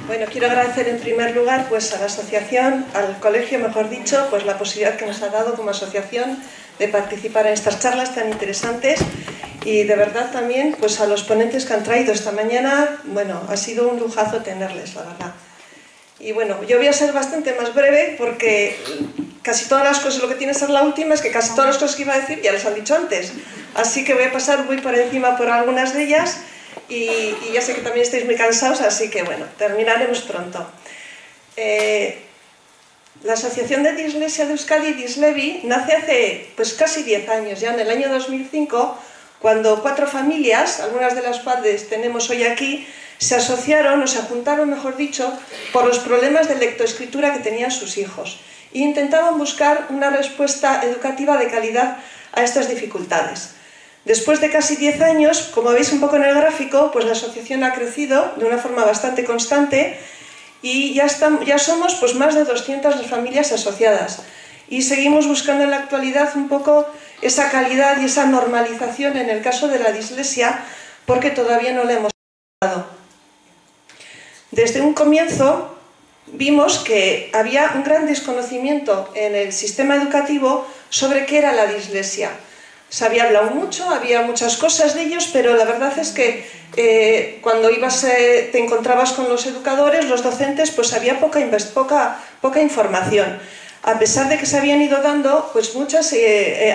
Bueno, quiero agradecer en primer lugar pues, a la asociación, al colegio, mejor dicho, pues, la posibilidad que nos ha dado como asociación de participar en estas charlas tan interesantes y de verdad también pues, a los ponentes que han traído esta mañana. Bueno, ha sido un lujazo tenerles, la verdad. Y bueno, yo voy a ser bastante más breve porque casi todas las cosas, lo que tiene que ser la última es que casi todas las cosas que iba a decir ya les han dicho antes. Así que voy a pasar muy por encima por algunas de ellas y ya sé que también estáis muy cansados, así que bueno, terminaremos pronto. La Asociación de Dislexia de Euskadi, Dislevi, nace hace pues, casi 10 años, ya en el año 2005, cuando 4 familias, algunas de las cuales tenemos hoy aquí, se asociaron, o se juntaron, mejor dicho, por los problemas de lectoescritura que tenían sus hijos e intentaban buscar una respuesta educativa de calidad a estas dificultades. Después de casi 10 años, como veis un poco en el gráfico, pues la asociación ha crecido de una forma bastante constante y ya somos pues, más de 200 las familias asociadas y seguimos buscando en la actualidad un poco esa calidad y esa normalización en el caso de la dislexia, porque todavía no la hemos dado. Desde un comienzo vimos que había un gran desconocimiento en el sistema educativo sobre qué era la dislexia. Se había hablado mucho, había muchas cosas de ellos, pero la verdad es que cuando te encontrabas con los educadores, los docentes, pues había poca información. A pesar de que se habían ido dando pues, muchos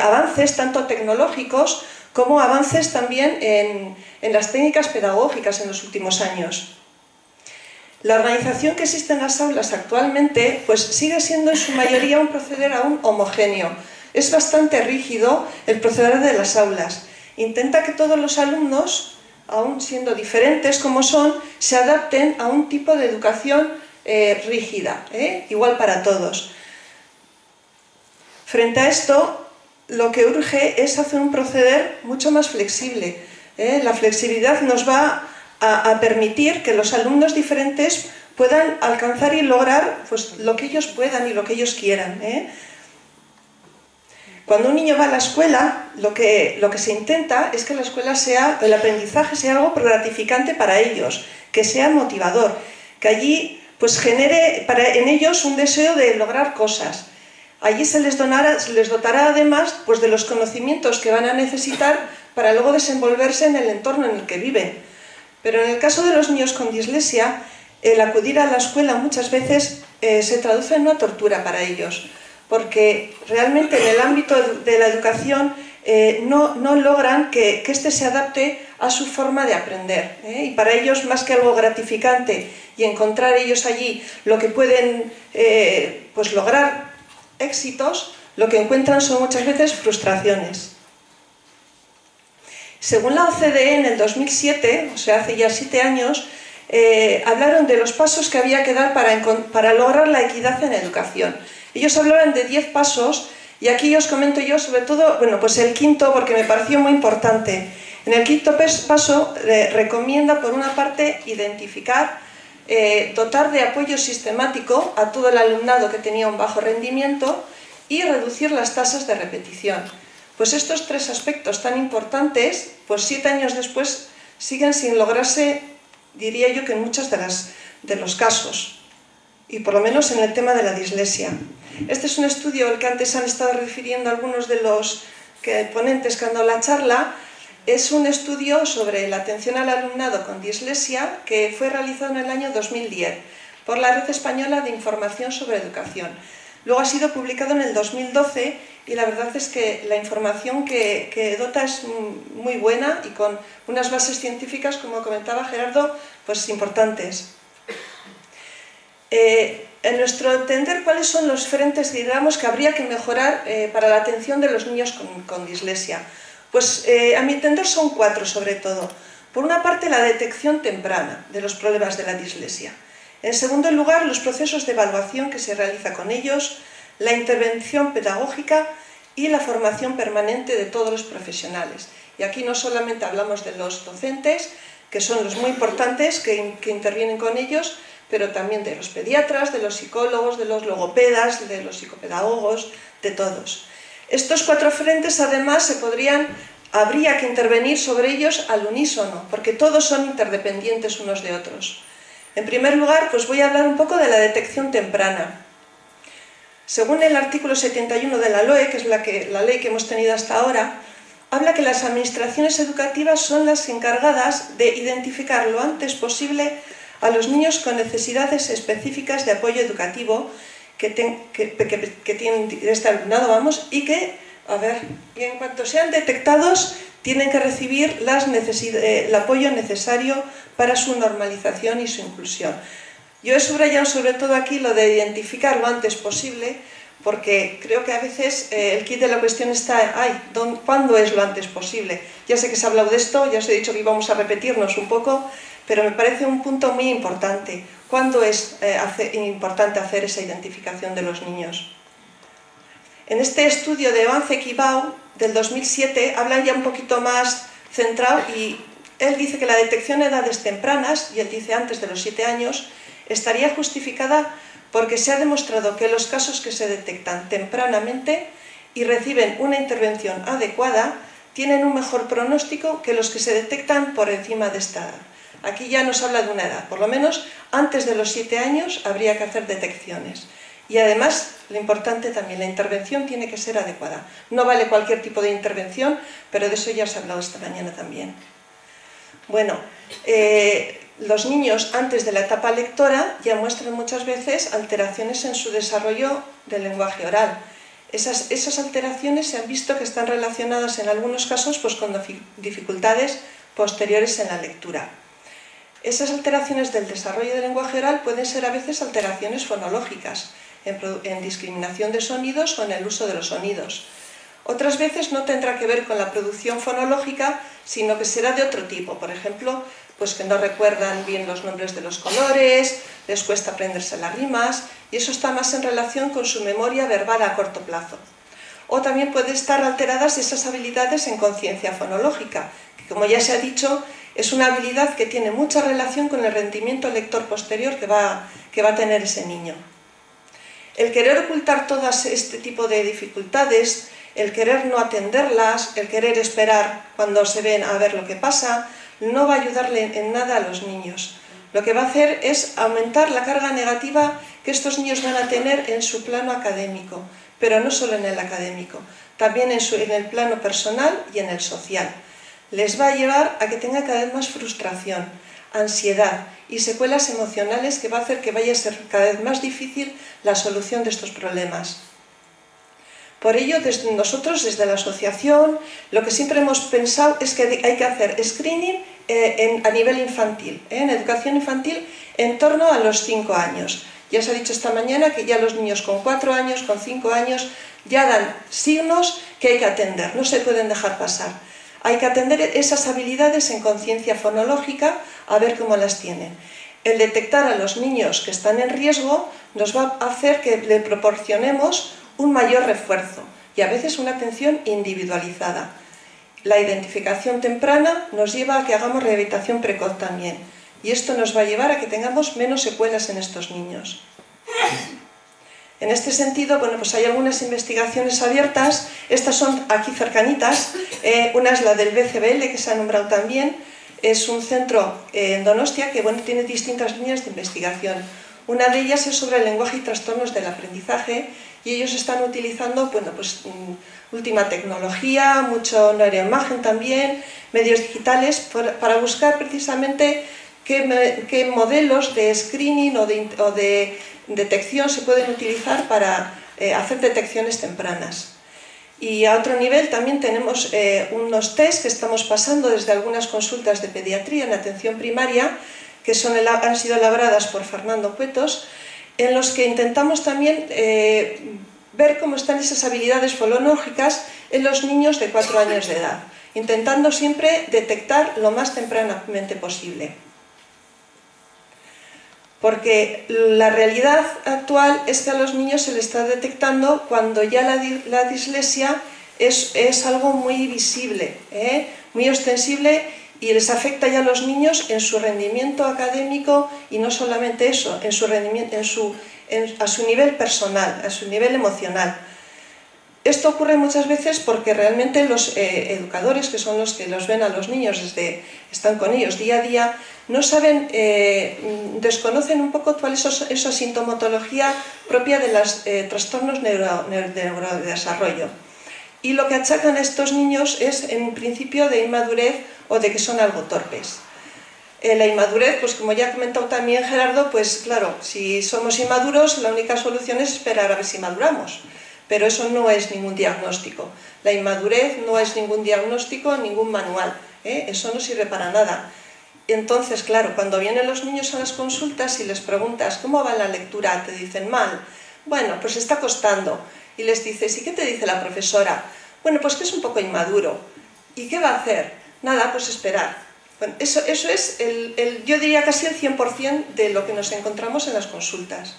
avances, tanto tecnológicos como avances también en las técnicas pedagógicas en los últimos años. La organización que existe en las aulas actualmente pues, sigue siendo en su mayoría un proceder aún homogéneo. Es bastante rígido el proceder de las aulas. Intenta que todos los alumnos, aún siendo diferentes como son, se adapten a un tipo de educación rígida, igual para todos. Frente a esto, lo que urge es hacer un proceder mucho más flexible. La flexibilidad nos va a permitir que los alumnos diferentes puedan alcanzar y lograr pues, lo que ellos puedan y lo que ellos quieran. Cuando un niño va a la escuela, lo que se intenta es que la escuela el aprendizaje sea algo gratificante para ellos, que sea motivador, que allí pues, genere en ellos un deseo de lograr cosas. Allí se les dotará además pues, de los conocimientos que van a necesitar para luego desenvolverse en el entorno en el que viven. Pero en el caso de los niños con dislexia, el acudir a la escuela muchas veces se traduce en una tortura para ellos, porque realmente en el ámbito de la educación no logran que éste se adapte a su forma de aprender. Y para ellos, más que algo gratificante y encontrar ellos allí lo que pueden pues lograr éxitos, lo que encuentran son muchas veces frustraciones. Según la OCDE, en el 2007, o sea, hace ya 7 años, hablaron de los pasos que había que dar para lograr la equidad en educación. Ellos hablaban de 10 pasos y aquí os comento yo sobre todo, bueno, pues el quinto porque me pareció muy importante. En el quinto paso recomienda por una parte identificar, dotar de apoyo sistemático a todo el alumnado que tenía un bajo rendimiento y reducir las tasas de repetición. Pues estos 3 aspectos tan importantes, pues 7 años después siguen sin lograrse, diría yo que en muchos de los casos, y por lo menos en el tema de la dislexia. Este es un estudio al que antes han estado refiriendo algunos de los ponentes que han dado la charla. Es un estudio sobre la atención al alumnado con dislexia que fue realizado en el año 2010 por la Red Española de Información sobre Educación. Luego ha sido publicado en el 2012 y la verdad es que la información que dota es muy buena y con unas bases científicas, como comentaba Gerardo, pues importantes. En nuestro entender, ¿cuáles son los frentes, digamos, que habría que mejorar para la atención de los niños con dislexia? Pues a mi entender son 4 sobre todo. Por una parte, la detección temprana de los problemas de la dislexia. En segundo lugar, los procesos de evaluación que se realiza con ellos, la intervención pedagógica y la formación permanente de todos los profesionales. Y aquí no solamente hablamos de los docentes, que son los muy importantes que intervienen con ellos, pero también de los pediatras, de los psicólogos, de los logopedas, de los psicopedagogos, de todos. Estos 4 frentes, además, habría que intervenir sobre ellos al unísono, porque todos son interdependientes unos de otros. En primer lugar, pues voy a hablar un poco de la detección temprana. Según el artículo 71 de la LOE, que es la ley que hemos tenido hasta ahora, habla que las administraciones educativas son las encargadas de identificar lo antes posible a los niños con necesidades específicas de apoyo educativo que tienen este alumnado, y que, y en cuanto sean detectados, tienen que recibir el apoyo necesario para su normalización y su inclusión. Yo he subrayado sobre todo aquí lo de identificar lo antes posible, porque creo que a veces el quid de la cuestión está, ¿cuándo es lo antes posible? Ya sé que se ha hablado de esto, ya os he dicho que íbamos a repetirnos un poco, pero me parece un punto muy importante. ¿Cuándo es importante hacer esa identificación de los niños? En este estudio de Vance Kibau del 2007 hablan ya un poquito más centrado, y él dice que la detección a edades tempranas, y él dice antes de los 7 años, estaría justificada porque se ha demostrado que los casos que se detectan tempranamente y reciben una intervención adecuada tienen un mejor pronóstico que los que se detectan por encima de esta edad. Aquí ya nos habla de una edad, por lo menos antes de los 7 años habría que hacer detecciones. Y además, lo importante también, la intervención tiene que ser adecuada. No vale cualquier tipo de intervención, pero de eso ya se ha hablado esta mañana también. Bueno, los niños antes de la etapa lectora ya muestran muchas veces alteraciones en su desarrollo del lenguaje oral. Esas alteraciones se han visto que están relacionadas en algunos casos pues, con dificultades posteriores en la lectura. Esas alteraciones del desarrollo del lenguaje oral pueden ser a veces alteraciones fonológicas, en discriminación de sonidos o en el uso de los sonidos. Otras veces no tendrá que ver con la producción fonológica, sino que será de otro tipo. Por ejemplo, pues que no recuerdan bien los nombres de los colores, les cuesta aprenderse las rimas, y eso está más en relación con su memoria verbal a corto plazo. O también pueden estar alteradas esas habilidades en conciencia fonológica, que como ya se ha dicho, es una habilidad que tiene mucha relación con el rendimiento lector posterior que va a tener ese niño. El querer ocultar todas este tipo de dificultades, el querer no atenderlas, el querer esperar cuando se ven a ver lo que pasa, no va a ayudarle en nada a los niños. Lo que va a hacer es aumentar la carga negativa que estos niños van a tener en su plano académico, pero no solo en el académico, también en el plano personal y en el social. Les va a llevar a que tengan cada vez más frustración, ansiedad y secuelas emocionales que va a hacer que vaya a ser cada vez más difícil la solución de estos problemas. Por ello, nosotros desde la asociación lo que siempre hemos pensado es que hay que hacer screening a nivel infantil, en educación infantil en torno a los 5 años. Ya se ha dicho esta mañana que ya los niños con 4 años, con 5 años, ya dan signos que hay que atender, no se pueden dejar pasar. Hay que atender esas habilidades en conciencia fonológica a ver cómo las tienen. El detectar a los niños que están en riesgo nos va a hacer que le proporcionemos un mayor refuerzo y a veces una atención individualizada. La identificación temprana nos lleva a que hagamos rehabilitación precoz también, y esto nos va a llevar a que tengamos menos secuelas en estos niños. En este sentido, bueno, pues hay algunas investigaciones abiertas, estas son aquí cercanitas, una es la del BCBL, que se ha nombrado también, es un centro en Donostia que bueno, tiene distintas líneas de investigación. Una de ellas es sobre el lenguaje y trastornos del aprendizaje, y ellos están utilizando bueno, pues, última tecnología, mucho neuroimagen también, medios digitales, para buscar precisamente qué modelos de screening o de detección se pueden utilizar para hacer detecciones tempranas. Y a otro nivel también tenemos unos test que estamos pasando desde algunas consultas de pediatría en atención primaria, que han sido elaboradas por Fernando Cuetos, en los que intentamos también ver cómo están esas habilidades fonológicas en los niños de 4 años de edad, intentando siempre detectar lo más tempranamente posible. Porque la realidad actual es que a los niños se les está detectando cuando ya la dislexia es algo muy visible, muy ostensible, y les afecta ya a los niños en su rendimiento académico, y no solamente eso, en su rendimiento, a su nivel personal, a su nivel emocional. Esto ocurre muchas veces porque realmente los educadores, que son los que los ven a los niños desde están con ellos día a día, no saben, desconocen un poco cuál es esa sintomatología propia de los trastornos neurodesarrollo. Y lo que achacan a estos niños es en principio de inmadurez o de que son algo torpes. La inmadurez, pues como ya ha comentado también Gerardo, pues claro, si somos inmaduros la única solución es esperar a ver si maduramos. Pero eso no es ningún diagnóstico. La inmadurez no es ningún diagnóstico, ningún manual. Eso no sirve para nada. Entonces, claro, cuando vienen los niños a las consultas y les preguntas ¿cómo va la lectura? Te dicen mal. Bueno, pues está costando. Y les dices ¿y qué te dice la profesora? Bueno, pues que es un poco inmaduro. ¿Y qué va a hacer? Nada, pues esperar. Bueno, eso es, yo diría casi el 100% de lo que nos encontramos en las consultas.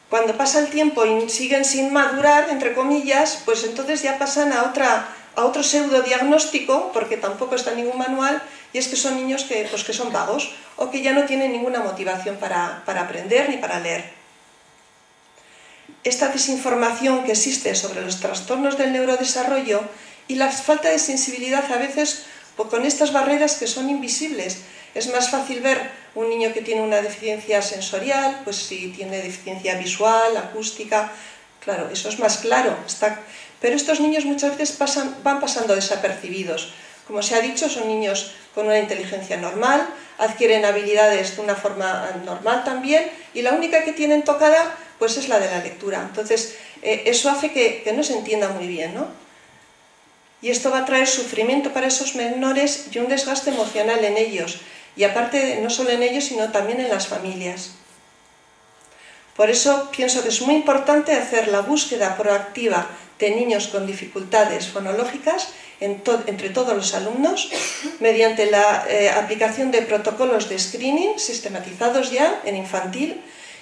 Cuando pasa el tiempo y siguen sin madurar, entre comillas, pues entonces ya pasan a otro pseudodiagnóstico, porque tampoco está en ningún manual, y es que son niños que son vagos, o que ya no tienen ninguna motivación para aprender ni para leer. Esta desinformación que existe sobre los trastornos del neurodesarrollo y la falta de sensibilidad a veces con estas barreras que son invisibles. Es más fácil ver un niño que tiene una deficiencia sensorial, pues si tiene deficiencia visual, acústica, claro, eso es más claro. Pero estos niños muchas veces van pasando desapercibidos. Como se ha dicho, son niños con una inteligencia normal, adquieren habilidades de una forma normal también, y la única que tienen tocada pues es la de la lectura. Entonces, eso hace que no se entienda muy bien, ¿no? Y esto va a traer sufrimiento para esos menores y un desgaste emocional en ellos. Y aparte, no solo en ellos, sino también en las familias. Por eso pienso que es muy importante hacer la búsqueda proactiva de niños con dificultades fonológicas entre todos los alumnos, mediante la aplicación de protocolos de screening sistematizados ya en infantil,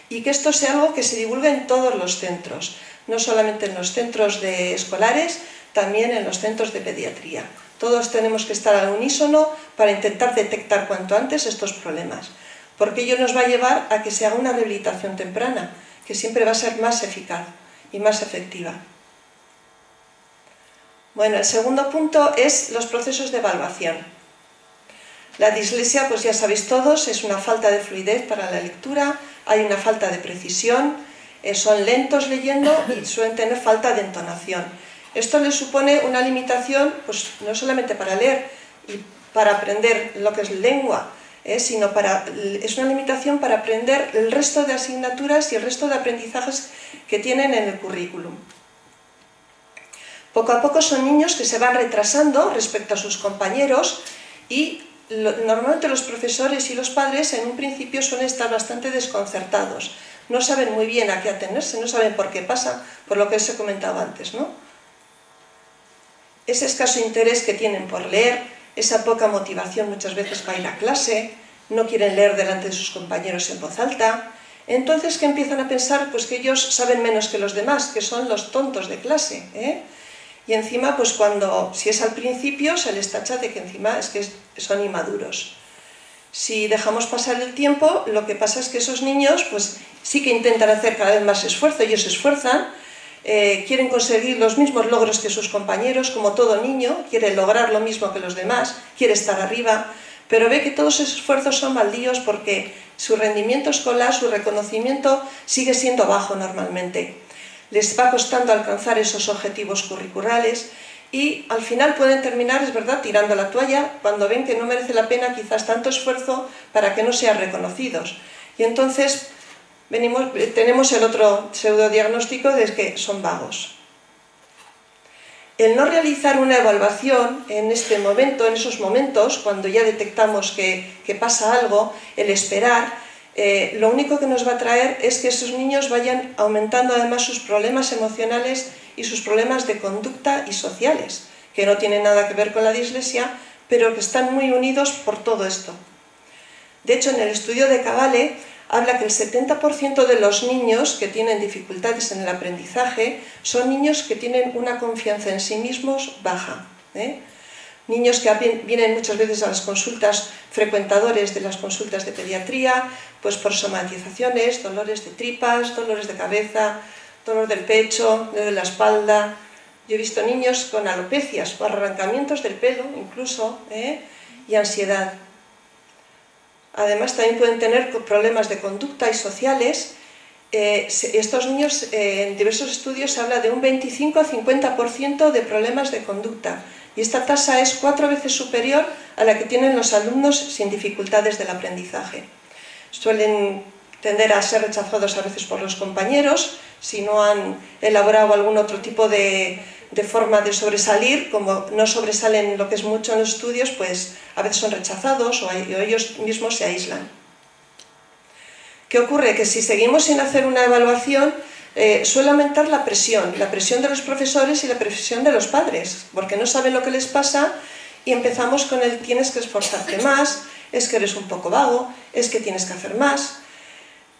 y que esto sea algo que se divulgue en todos los centros, no solamente en los centros escolares, también en los centros de pediatría. Todos tenemos que estar al unísono para intentar detectar cuanto antes estos problemas, porque ello nos va a llevar a que se haga una rehabilitación temprana, que siempre va a ser más eficaz y más efectiva. Bueno, el segundo punto es los procesos de evaluación. La dislexia, pues ya sabéis todos, es una falta de fluidez para la lectura, hay una falta de precisión, son lentos leyendo y suelen tener falta de entonación. Esto les supone una limitación, pues no solamente para leer y para aprender lo que es lengua, sino es una limitación para aprender el resto de asignaturas y el resto de aprendizajes que tienen en el currículum. Poco a poco son niños que se van retrasando respecto a sus compañeros y normalmente los profesores y los padres en un principio suelen estar bastante desconcertados. No saben muy bien a qué atenerse, no saben por qué pasa, por lo que os he comentado antes, ¿no? Ese escaso interés que tienen por leer, esa poca motivación muchas veces para ir a clase, no quieren leer delante de sus compañeros en voz alta, entonces que empiezan a pensar pues que ellos saben menos que los demás, que son los tontos de clase, Y encima, pues si es al principio, se les tacha de que encima es que son inmaduros. Si dejamos pasar el tiempo, lo que pasa es que esos niños pues sí que intentan hacer cada vez más esfuerzo, ellos se esfuerzan, quieren conseguir los mismos logros que sus compañeros, como todo niño, quiere lograr lo mismo que los demás, quiere estar arriba, pero ve que todos esos esfuerzos son baldíos porque su rendimiento escolar, su reconocimiento sigue siendo bajo normalmente. Les va costando alcanzar esos objetivos curriculares y al final pueden terminar, es verdad, tirando la toalla cuando ven que no merece la pena quizás tanto esfuerzo para que no sean reconocidos. Y entonces tenemos el otro pseudodiagnóstico de que son vagos. El no realizar una evaluación en esos momentos, cuando ya detectamos que pasa algo, el esperar, lo único que nos va a traer es que esos niños vayan aumentando además sus problemas emocionales y sus problemas de conducta y sociales, que no tienen nada que ver con la dislexia, pero que están muy unidos por todo esto. De hecho, en el estudio de Cavale habla que el 70% de los niños que tienen dificultades en el aprendizaje son niños que tienen una confianza en sí mismos baja. Niños que vienen muchas veces a las consultas, frecuentadores de las consultas de pediatría, pues por somatizaciones, dolores de tripas, dolores de cabeza, dolor del pecho, dolor de la espalda. Yo he visto niños con alopecias, o arrancamientos del pelo incluso, y ansiedad. Además también pueden tener problemas de conducta y sociales. Estos niños, en diversos estudios se habla de un 25 a 50% de problemas de conducta, y esta tasa es 4 veces superior a la que tienen los alumnos sin dificultades del aprendizaje. Suelen tender a ser rechazados a veces por los compañeros si no han elaborado algún otro tipo de forma de sobresalir. Como no sobresalen lo que es mucho en los estudios, pues a veces son rechazados o ellos mismos se aíslan. ¿Qué ocurre? Que si seguimos sin hacer una evaluación, suele aumentar la presión de los profesores y la presión de los padres, porque no saben lo que les pasa y empezamos con el tienes que esforzarte más, es que eres un poco vago, es que tienes que hacer más.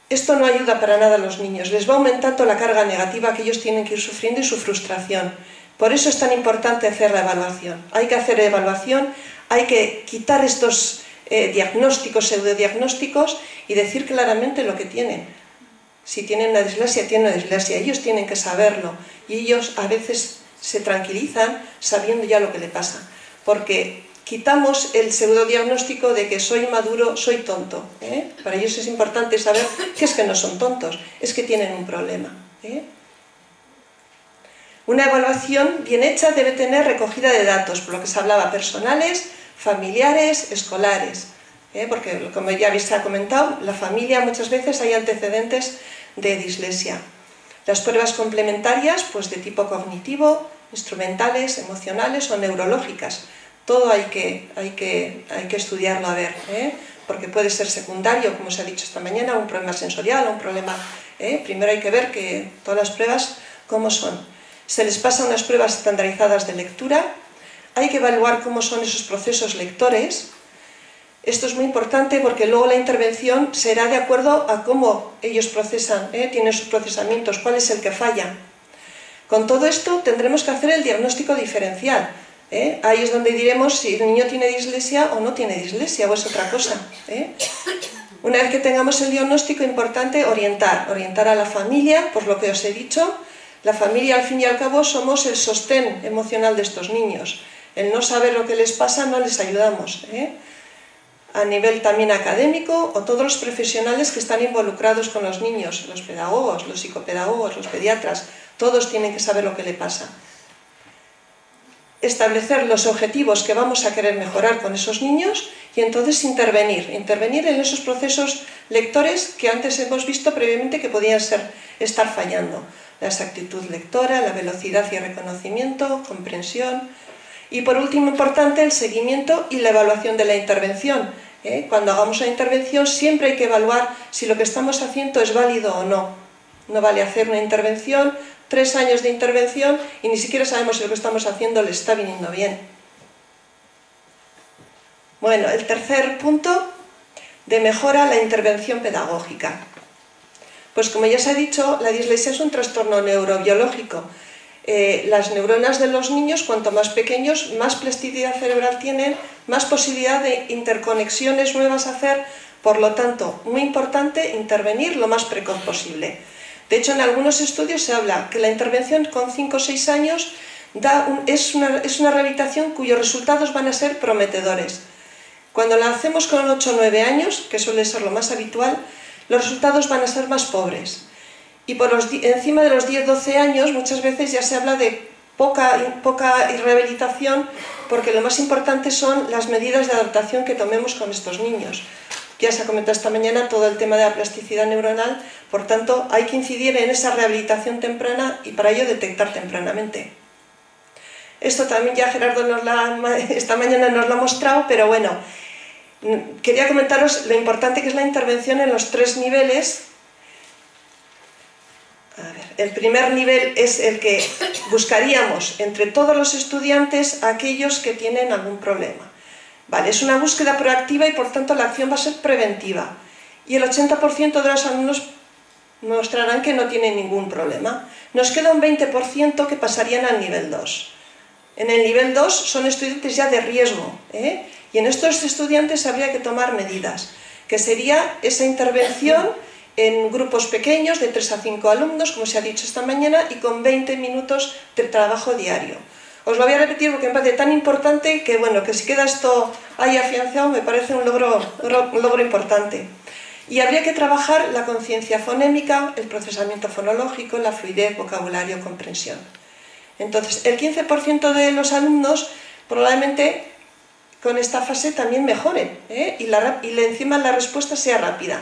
Esto no ayuda para nada a los niños, les va aumentando la carga negativa que ellos tienen que ir sufriendo y su frustración. Por eso es tan importante hacer la evaluación. Hay que hacer evaluación, hay que quitar estos diagnósticos, pseudodiagnósticos y decir claramente lo que tienen. Si tienen una dislexia, tienen una dislexia, ellos tienen que saberlo y ellos a veces se tranquilizan sabiendo ya lo que le pasa, porque quitamos el pseudodiagnóstico de que soy maduro, soy tonto. Para ellos es importante saber que es que no son tontos, es que tienen un problema. Una evaluación bien hecha debe tener recogida de datos, por lo que se hablaba, personales, familiares, escolares. Porque, como ya se ha comentado, la familia muchas veces hay antecedentes de dislexia. Las pruebas complementarias, pues de tipo cognitivo, instrumentales, emocionales o neurológicas. Todo hay que estudiarlo a ver, porque puede ser secundario, como se ha dicho esta mañana, un problema sensorial o un problema... Primero hay que ver que todas las pruebas, cómo son. Se les pasa unas pruebas estandarizadas de lectura, hay que evaluar cómo son esos procesos lectores. Esto es muy importante porque luego la intervención será de acuerdo a cómo ellos procesan, tienen sus procesamientos, cuál es el que falla. Con todo esto tendremos que hacer el diagnóstico diferencial. Ahí es donde diremos si el niño tiene dislexia o no tiene dislexia o es otra cosa. Una vez que tengamos el diagnóstico, importante orientar a la familia, por lo que os he dicho. La familia, al fin y al cabo, somos el sostén emocional de estos niños. El no saber lo que les pasa no les ayudamos. A nivel también académico, o todos los profesionales que están involucrados con los niños, los pedagogos, los psicopedagogos, los pediatras, todos tienen que saber lo que le pasa. Establecer los objetivos que vamos a querer mejorar con esos niños y entonces intervenir en esos procesos lectores que antes hemos visto previamente que podían estar fallando. La exactitud lectora, la velocidad y reconocimiento, comprensión. Y por último, importante, el seguimiento y la evaluación de la intervención. Cuando hagamos una intervención siempre hay que evaluar si lo que estamos haciendo es válido o no. No vale hacer una intervención, 3 años de intervención y ni siquiera sabemos si lo que estamos haciendo le está viniendo bien. Bueno, el tercer punto de mejora, la intervención pedagógica. Pues como ya se ha dicho, la dislexia es un trastorno neurobiológico. Las neuronas de los niños, cuanto más pequeños, más plasticidad cerebral tienen, más posibilidad de interconexiones nuevas hacer, por lo tanto, muy importante intervenir lo más precoz posible. De hecho, en algunos estudios se habla que la intervención con 5 o 6 años es una rehabilitación cuyos resultados van a ser prometedores. Cuando la hacemos con 8 o 9 años, que suele ser lo más habitual, los resultados van a ser más pobres. Y encima de los 10-12 años muchas veces ya se habla de poca rehabilitación, porque lo más importante son las medidas de adaptación que tomemos con estos niños. Ya se ha comentado esta mañana todo el tema de la plasticidad neuronal, por tanto hay que incidir en esa rehabilitación temprana y para ello detectar tempranamente. Esto también ya Gerardo esta mañana nos lo ha mostrado, pero bueno, quería comentaros lo importante que es la intervención en los 3 niveles. El primer nivel es el que buscaríamos entre todos los estudiantes aquellos que tienen algún problema. Vale, es una búsqueda proactiva y por tanto la acción va a ser preventiva. Y el 80% de los alumnos mostrarán que no tienen ningún problema. Nos queda un 20% que pasarían al nivel 2. En el nivel 2 son estudiantes ya de riesgo, y en estos estudiantes habría que tomar medidas, que sería esa intervención en grupos pequeños de 3 a 5 alumnos, como se ha dicho esta mañana, y con 20 minutos de trabajo diario. Os lo voy a repetir porque me parece tan importante que, bueno, que si queda esto ahí afianzado me parece un logro importante. Y habría que trabajar la conciencia fonémica, el procesamiento fonológico, la fluidez, vocabulario, comprensión. Entonces, el 15% de los alumnos probablemente con esta fase también mejoren, y encima la respuesta sea rápida.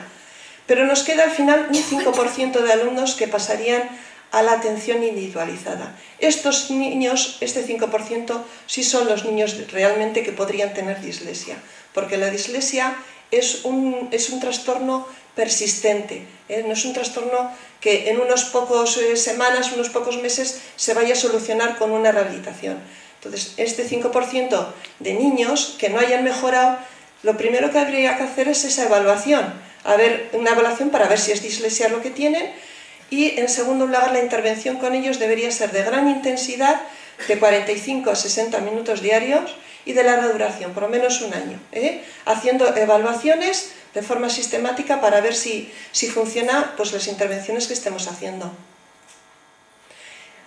Pero nos queda al final un 5% de alumnos que pasarían a la atención individualizada. Estos niños, este 5%, sí son los niños realmente que podrían tener dislexia, porque la dislexia es un trastorno persistente, no es un trastorno que en unos pocos semanas, unos pocos meses se vaya a solucionar con una rehabilitación. Entonces, este 5% de niños que no hayan mejorado, lo primero que habría que hacer es esa evaluación, una evaluación para ver si es dislexia lo que tienen, y en segundo lugar la intervención con ellos debería ser de gran intensidad, de 45 a 60 minutos diarios y de larga duración, por lo menos un año, haciendo evaluaciones de forma sistemática para ver si funciona pues, las intervenciones que estemos haciendo.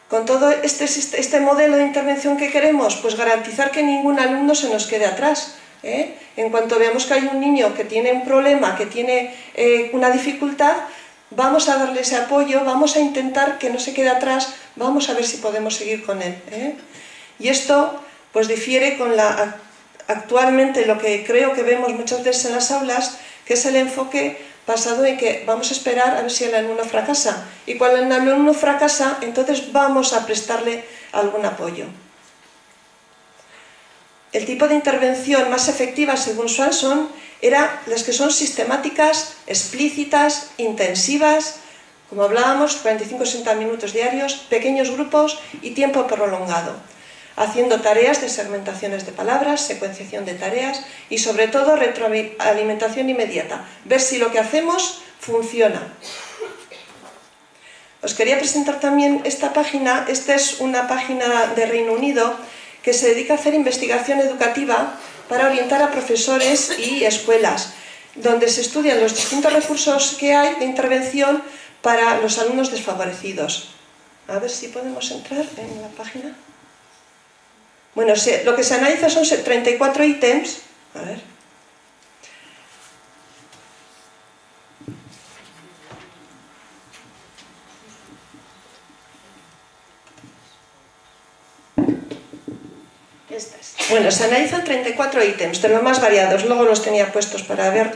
Con todo este modelo de intervención que queremos, pues garantizar que ningún alumno se nos quede atrás. En cuanto veamos que hay un niño que tiene un problema, que tiene una dificultad, vamos a darle ese apoyo, vamos a intentar que no se quede atrás, vamos a ver si podemos seguir con él. Y esto pues difiere con actualmente lo que creo que vemos muchas veces en las aulas, que es el enfoque basado en que vamos a esperar a ver si el alumno fracasa. Y cuando el alumno fracasa, entonces vamos a prestarle algún apoyo. El tipo de intervención más efectiva, según Swanson, era las que son sistemáticas, explícitas, intensivas, como hablábamos, 45-60 minutos diarios, pequeños grupos y tiempo prolongado, haciendo tareas de segmentaciones de palabras, secuenciación de tareas y sobre todo retroalimentación inmediata, ver si lo que hacemos funciona. Os quería presentar también esta página. Esta es una página de Reino Unido que se dedica a hacer investigación educativa para orientar a profesores y escuelas, donde se estudian los distintos recursos que hay de intervención para los alumnos desfavorecidos. A ver si podemos entrar en la página. Bueno, lo que se analiza son 34 ítems. A ver. Bueno, se analizan 34 ítems, de los más variados, luego los tenía puestos para ver.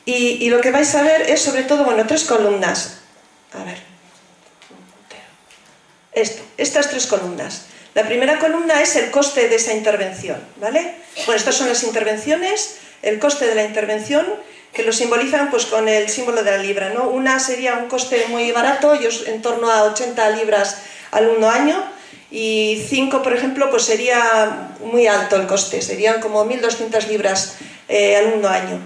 Y lo que vais a ver es sobre todo, bueno, 3 columnas. A ver. Estas 3 columnas. La primera columna es el coste de esa intervención, ¿vale? Bueno, estas son las intervenciones, el coste de la intervención, que lo simbolizan pues con el símbolo de la libra, ¿no? Una sería un coste muy barato, en torno a 80 libras al 1 año, y 5, por ejemplo, pues sería muy alto el coste, serían como 1.200 libras al 1 año.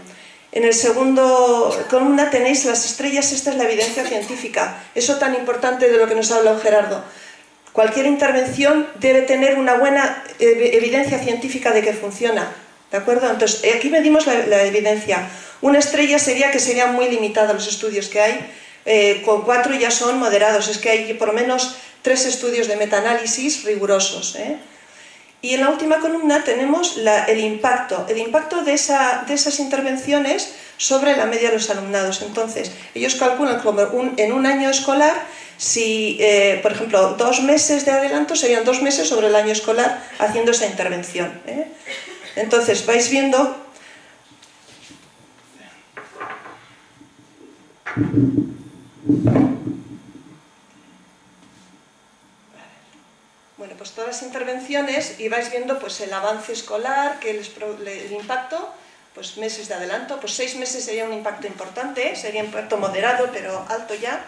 En el segundo columna tenéis las estrellas, esta es la evidencia científica, eso tan importante de lo que nos habló Gerardo. Cualquier intervención debe tener una buena evidencia científica de que funciona, ¿de acuerdo? Entonces, aquí medimos la evidencia. Una estrella sería que serían muy limitados los estudios que hay, con 4 ya son moderados, es que hay por lo menos 3 estudios de metaanálisis rigurosos. Y en la última columna tenemos el impacto de esas intervenciones sobre la media de los alumnados. Entonces, ellos calculan como en un año escolar, si, por ejemplo, 2 meses de adelanto serían 2 meses sobre el año escolar haciendo esa intervención. Entonces, vais viendo... Bueno, pues todas las intervenciones y vais viendo pues, el avance escolar, el impacto, pues meses de adelanto, pues 6 meses sería un impacto importante, sería un impacto moderado, pero alto ya.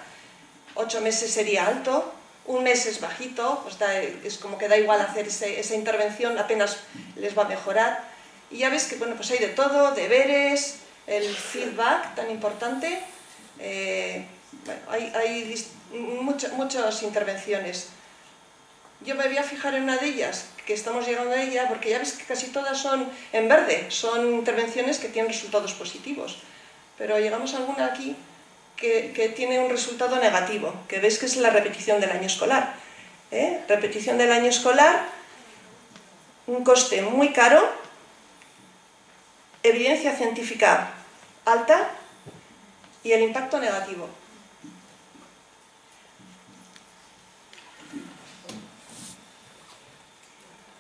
8 meses sería alto, 1 mes es bajito, pues es como que da igual hacer esa intervención, apenas les va a mejorar. Y ya ves que bueno, pues hay de todo, deberes, el feedback tan importante, bueno, hay muchas intervenciones. Yo me voy a fijar en una de ellas, que estamos llegando a ella, porque ya ves que casi todas son en verde, son intervenciones que tienen resultados positivos. Pero llegamos a alguna aquí que tiene un resultado negativo, que veis que es la repetición del año escolar. Repetición del año escolar, un coste muy caro, evidencia científica alta y el impacto negativo.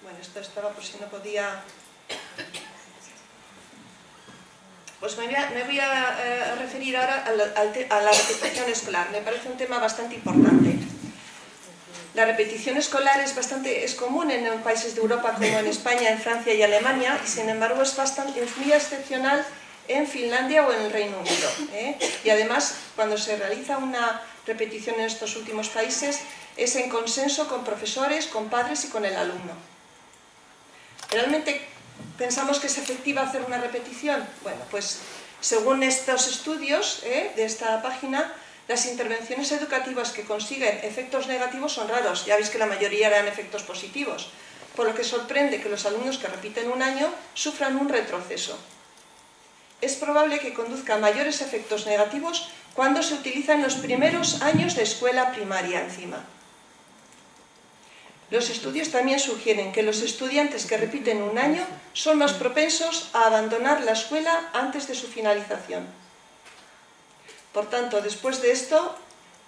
Bueno, esto estaba por si no podía... Pues me voy a referir ahora a la repetición escolar. Me parece un tema bastante importante. La repetición escolar es común en países de Europa como en España, en Francia y Alemania, y sin embargo es muy excepcional en Finlandia o en el Reino Unido. Y además, cuando se realiza una repetición en estos últimos países, es en consenso con profesores, con padres y con el alumno. ¿Realmente pensamos que es efectiva hacer una repetición? Bueno, pues según estos estudios de esta página, las intervenciones educativas que consiguen efectos negativos son raros. Ya veis que la mayoría eran efectos positivos, por lo que sorprende que los alumnos que repiten un año sufran un retroceso. Es probable que conduzca a mayores efectos negativos cuando se utiliza en los primeros años de escuela primaria encima. Los estudios también sugieren que los estudiantes que repiten un año son más propensos a abandonar la escuela antes de su finalización. Por tanto, después de esto,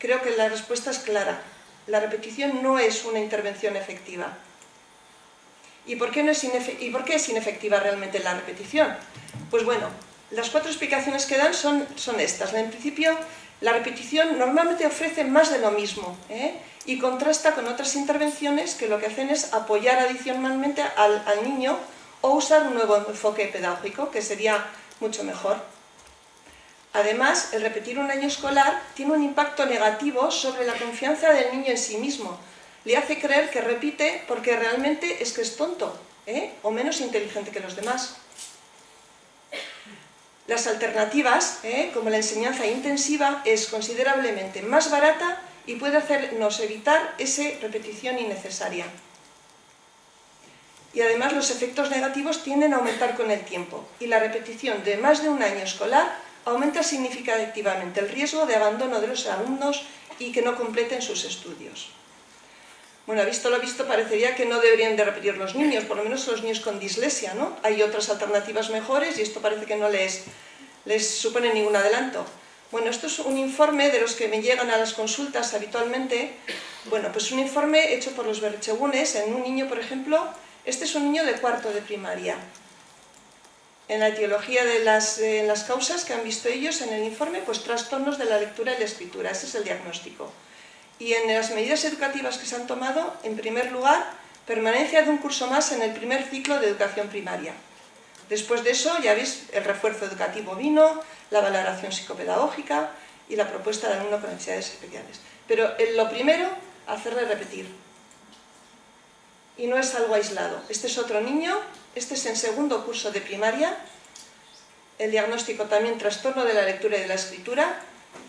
creo que la respuesta es clara. La repetición no es una intervención efectiva. ¿Y por qué es inefectiva realmente la repetición? Pues bueno, las 4 explicaciones que dan son estas. En principio, la repetición normalmente ofrece más de lo mismo, y contrasta con otras intervenciones que lo que hacen es apoyar adicionalmente al niño o usar un nuevo enfoque pedagógico, que sería mucho mejor. Además, el repetir un año escolar tiene un impacto negativo sobre la confianza del niño en sí mismo. Le hace creer que repite porque realmente es que es tonto, o menos inteligente que los demás. Las alternativas, como la enseñanza intensiva, es considerablemente más barata y puede hacernos evitar esa repetición innecesaria. Y además los efectos negativos tienden a aumentar con el tiempo, y la repetición de más de un año escolar aumenta significativamente el riesgo de abandono de los alumnos y que no completen sus estudios. Bueno, visto lo visto, parecería que no deberían de repetir los niños, por lo menos los niños con dislexia, ¿no? Hay otras alternativas mejores y esto parece que no les supone ningún adelanto. Bueno, esto es un informe de los que me llegan a las consultas habitualmente. Bueno, pues un informe hecho por los berritzegunes en un niño, por ejemplo. Este es un niño de 4º de primaria. En la etiología de las causas que han visto ellos en el informe, pues trastornos de la lectura y la escritura, ese es el diagnóstico. Y en las medidas educativas que se han tomado, en primer lugar, permanencia de un curso más en el primer ciclo de educación primaria. Después de eso, ya veis, el refuerzo educativo vino, la valoración psicopedagógica y la propuesta de alumno con necesidades especiales. Pero lo primero, hacerle repetir. Y no es algo aislado. Este es otro niño, este es en 2º curso de primaria, el diagnóstico también trastorno de la lectura y de la escritura,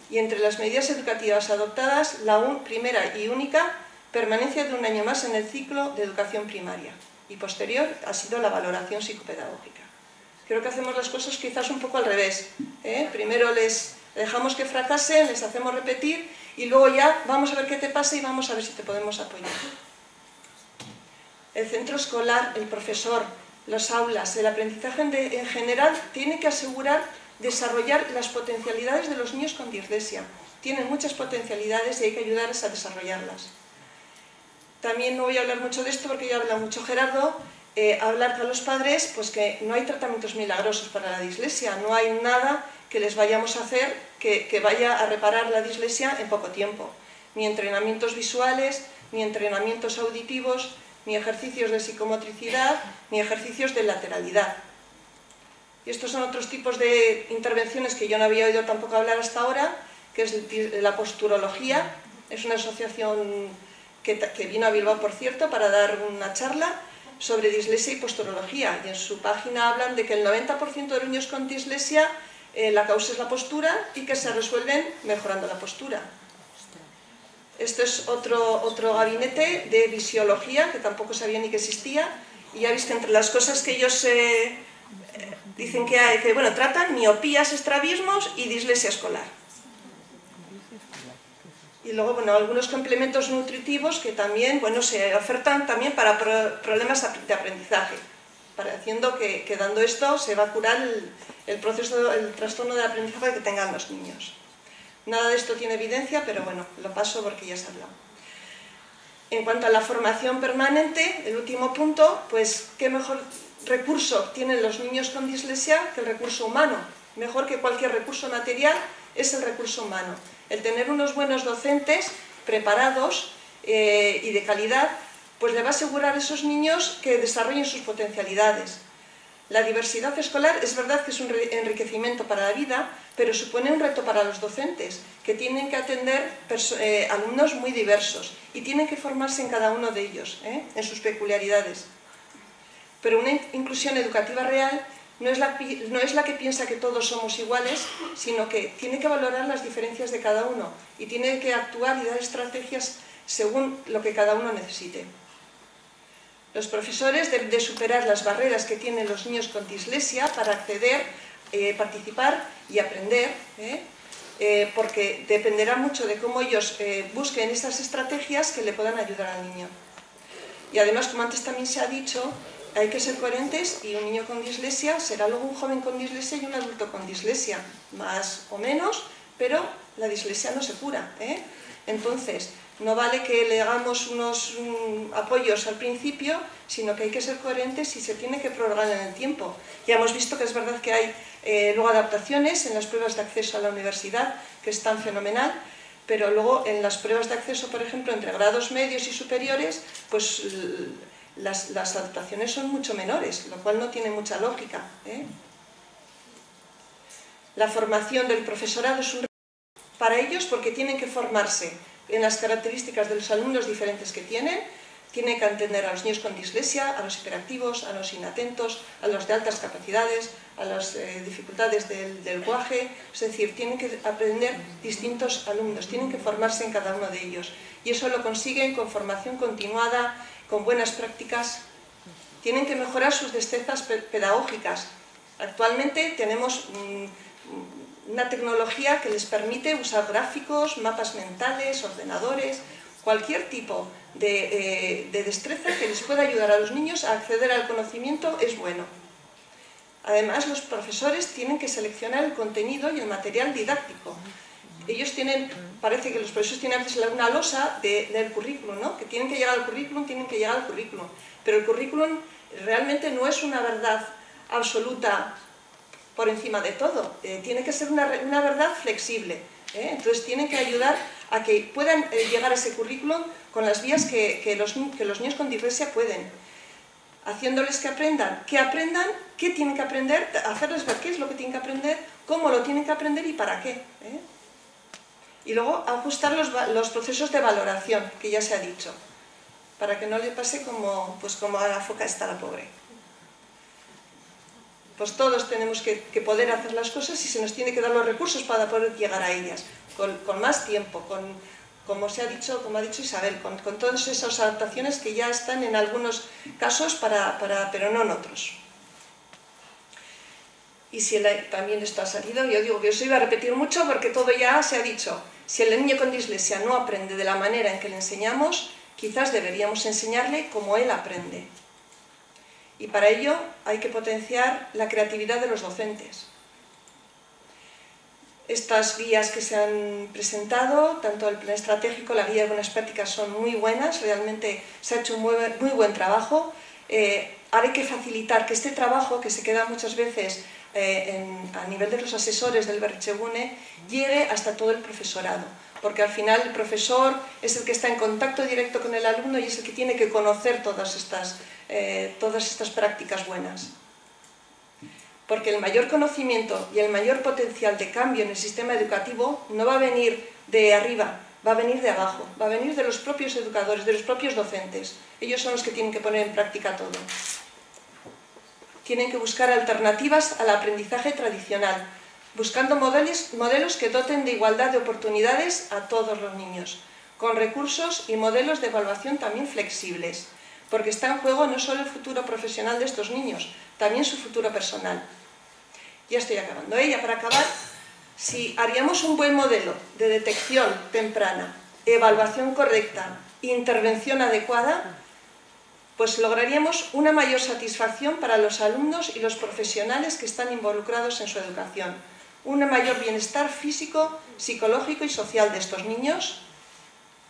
y entre las medidas educativas adoptadas, la primera y única, permanencia de un año más en el ciclo de educación primaria, y posterior ha sido la valoración psicopedagógica. Creo que hacemos las cosas quizás un poco al revés, Primero les dejamos que fracasen, les hacemos repetir, y luego ya vamos a ver qué te pasa y vamos a ver si te podemos apoyar. El centro escolar, el profesor, las aulas, el aprendizaje en general tiene que asegurar desarrollar las potencialidades de los niños con dislexia. Tienen muchas potencialidades y hay que ayudarles a desarrollarlas. También no voy a hablar mucho de esto porque ya ha hablado mucho Gerardo. Hablar a los padres pues que no hay tratamientos milagrosos para la dislexia, no hay nada que les vayamos a hacer que vaya a reparar la dislexia en poco tiempo. Ni entrenamientos visuales, ni entrenamientos auditivos, ni ejercicios de psicomotricidad, ni ejercicios de lateralidad. Y estos son otros tipos de intervenciones que yo no había oído tampoco hablar hasta ahora, que es la posturología. Es una asociación que vino a Bilbao, por cierto, para dar una charla sobre dislexia y posturología. Y en su página hablan de que el 90% de los niños con dislexia la causa es la postura y que se resuelven mejorando la postura. Esto es otro gabinete de visiología, que tampoco sabía ni que existía, y ya veis que entre las cosas que ellos dicen que hay, bueno, tratan miopías, estrabismos y dislexia escolar. Y luego, bueno, algunos complementos nutritivos que también, bueno, se ofertan también para problemas de aprendizaje, haciendo que dando esto se va a curar el proceso, el trastorno de aprendizaje que tengan los niños. Nada de esto tiene evidencia, pero bueno, lo paso porque ya se ha hablado. En cuanto a la formación permanente, el último punto, pues qué mejor recurso tienen los niños con dislexia que el recurso humano. Mejor que cualquier recurso material es el recurso humano. El tener unos buenos docentes preparados y de calidad, pues le va a asegurar a esos niños que desarrollen sus potencialidades. La diversidad escolar es verdad que es un enriquecimiento para la vida, pero supone un reto para los docentes, que tienen que atender alumnos muy diversos y tienen que formarse en cada uno de ellos, en sus peculiaridades. Pero una inclusión educativa real no es la que piensa que todos somos iguales, sino que tiene que valorar las diferencias de cada uno y tiene que actuar y dar estrategias según lo que cada uno necesite. Los profesores deben de superar las barreras que tienen los niños con dislexia para acceder, participar y aprender, porque dependerá mucho de cómo ellos busquen esas estrategias que le puedan ayudar al niño. Y además, como antes también se ha dicho, hay que ser coherentes y un niño con dislexia será luego un joven con dislexia y un adulto con dislexia, más o menos, pero la dislexia no se cura, Entonces, no vale que le hagamos unos apoyos al principio, sino que hay que ser coherentes y se tiene que prorrogar en el tiempo. Ya hemos visto que es verdad que hay luego adaptaciones en las pruebas de acceso a la universidad, que están fenomenal, pero luego en las pruebas de acceso, por ejemplo, entre grados medios y superiores, pues las adaptaciones son mucho menores, lo cual no tiene mucha lógica. La formación del profesorado es un reto para ellos porque tienen que formarse en las características de los alumnos diferentes que tienen que entender a los niños con dislexia, a los hiperactivos, a los inatentos, a los de altas capacidades, a las dificultades del lenguaje, es decir, tienen que aprender distintos alumnos, tienen que formarse en cada uno de ellos. Y eso lo consiguen con formación continuada, con buenas prácticas, tienen que mejorar sus destrezas pedagógicas. Actualmente tenemos una tecnología que les permite usar gráficos, mapas mentales, ordenadores, cualquier tipo de destreza que les pueda ayudar a los niños a acceder al conocimiento es bueno. Además, los profesores tienen que seleccionar el contenido y el material didáctico. Ellos tienen, parece que los profesores tienen a veces una losa del currículum, ¿no? Que tienen que llegar al currículum, pero el currículum realmente no es una verdad absoluta por encima de todo, tiene que ser una verdad flexible, entonces tienen que ayudar a que puedan llegar a ese currículum con las vías que los niños con dislexia pueden, haciéndoles que aprendan, qué tienen que aprender, hacerles ver qué es lo que tienen que aprender, cómo lo tienen que aprender y para qué. Y luego ajustar los procesos de valoración, que ya se ha dicho, para que no le pase como a la foca esta, la pobre. Pues todos tenemos que poder hacer las cosas y se nos tiene que dar los recursos para poder llegar a ellas, con más tiempo, como ha dicho Isabel, con todas esas adaptaciones que ya están en algunos casos, pero no en otros. Y si también esto ha salido, yo digo que os iba a repetir mucho porque todo ya se ha dicho. Si el niño con dislexia no aprende de la manera en que le enseñamos, quizás deberíamos enseñarle como él aprende. Y para ello hay que potenciar la creatividad de los docentes. Estas guías que se han presentado, tanto el plan estratégico, la guía de buenas prácticas, son muy buenas, realmente se ha hecho un muy buen trabajo. Ahora hay que facilitar que este trabajo, que se queda muchas veces a nivel de los asesores del Berritzegune, llegue hasta todo el profesorado, porque al final el profesor es el que está en contacto directo con el alumno y es el que tiene que conocer todas estas prácticas buenas. Porque el mayor conocimiento y el mayor potencial de cambio en el sistema educativo no va a venir de arriba, va a venir de abajo, va a venir de los propios educadores, de los propios docentes. Ellos son los que tienen que poner en práctica todo. Tienen que buscar alternativas al aprendizaje tradicional, buscando modelos que doten de igualdad de oportunidades a todos los niños, con recursos y modelos de evaluación también flexibles, porque está en juego no solo el futuro profesional de estos niños, también su futuro personal. Ya estoy acabando. Ya para acabar, si haríamos un buen modelo de detección temprana evaluación correcta, intervención adecuada, pues lograríamos una mayor satisfacción para los alumnos y los profesionales que están involucrados en su educación, un mayor bienestar físico, psicológico y social de estos niños.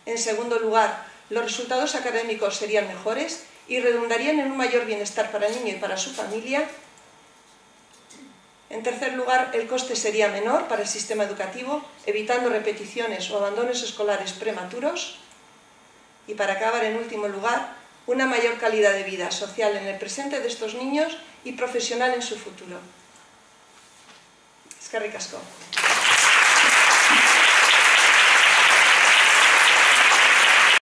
En segundo lugar, los resultados académicos serían mejores y redundarían en un mayor bienestar para el niño y para su familia. En tercer lugar, el coste sería menor para el sistema educativo, evitando repeticiones o abandonos escolares prematuros. Y para acabar, en último lugar, una mayor calidad de vida social en el presente de estos niños y profesional en su futuro. Eskerrik asko.